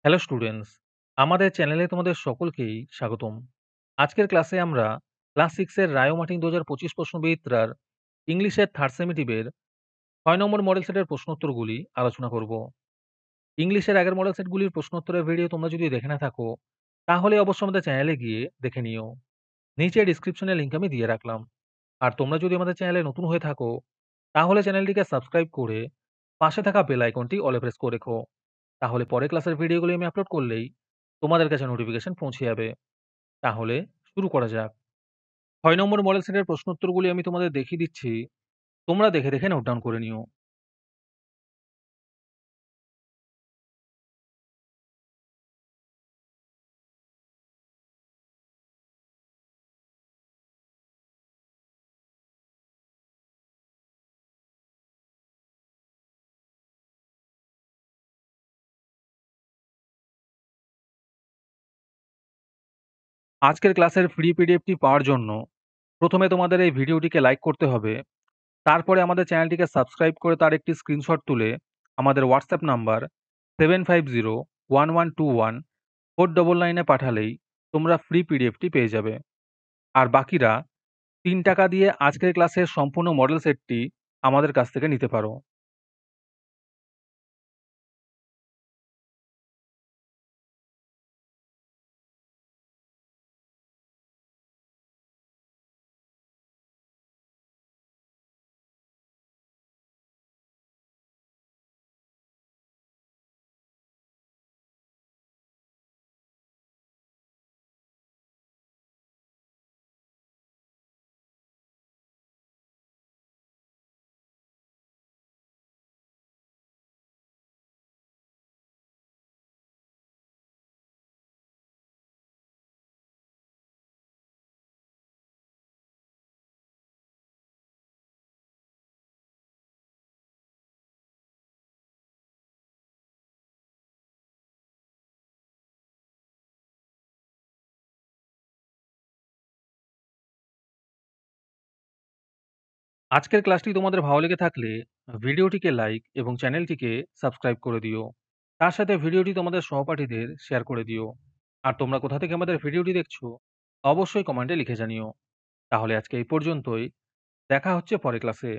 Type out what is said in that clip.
Hello students, আমাদের চ্যানেলে তোমাদের সকলকেই স্বাগতম। আজকের ক্লাসে আমরা ক্লাস 6 এর রায়ো মার্টিন ২০২৫ প্রশ্নবিচিত্রার ইংলিশের থার্ড সেমিটিভের ৬ নম্বর মডেল সেটের প্রশ্নোত্তরগুলি আলোচনা করব। ইংলিশের আগের মডেল সেটগুলির প্রশ্নোত্তরের ভিডিও তোমরা যদি দেখে না থাকো, তাহলে অবশ্যই আমাদের চ্যানেলে গিয়ে দেখে নিও। নিচে ডিসক্রিপশনে লিংক আমি দিয়ে রাখলাম। আর তোমরা যদি আমাদের চ্যানেলে নতুন হয়ে থাকো, তাহলে চ্যানেলটিকে সাবস্ক্রাইব করে পাশে থাকা বেল আইকনটি অলে প্রেস করে রেখো। তাহলে পরে ক্লাসের ভিডিওগুলি আমি আপলোড করলেই তোমাদের কাছে নোটিফিকেশন পৌঁছে যাবে। তাহলে শুরু করা যাক। ৬ নম্বর মডেল সেটের প্রশ্নোত্তরগুলি আমি তোমাদের দেখিয়ে দিচ্ছি। তোমরা দেখে, দেখে নোট ডাউন করে নিও। আজকের ক্লাসের ফ্রি পিডিএফটি পাওয়ার জন্য প্রথমে তোমাদের এই ভিডিওটিকে লাইক করতে হবে। তারপরে আমাদের চ্যানেলটিকে সাবস্ক্রাইব করে তার একটি স্ক্রিনশট তুলে আমাদের হোয়াটসঅ্যাপ নাম্বার 750121 499 এ পাঠালেই তোমরা ফ্রি পিডিএফটি পেয়ে যাবে। আর বাকিরা ৳৩ দিয়ে আজকের ক্লাসের সম্পূর্ণ মডেল সেটটি আমাদের কাছ থেকে নিতে পারো। আজকের ক্লাসটি তোমাদের ভালো লেগে থাকলে ভিডিওটিকে লাইক এবং চ্যানেলটিকে সাবস্ক্রাইব করে দিও। তার সাথে ভিডিওটি তোমাদের সহপাঠীদের শেয়ার করে দিও। আর তোমরা কোথা থেকে আমাদের ভিডিওটি দেখছো অবশ্যই কমেন্টে লিখে জানিও। তাহলে আজকে এই পর্যন্তই। দেখা হচ্ছে পরের ক্লাসে।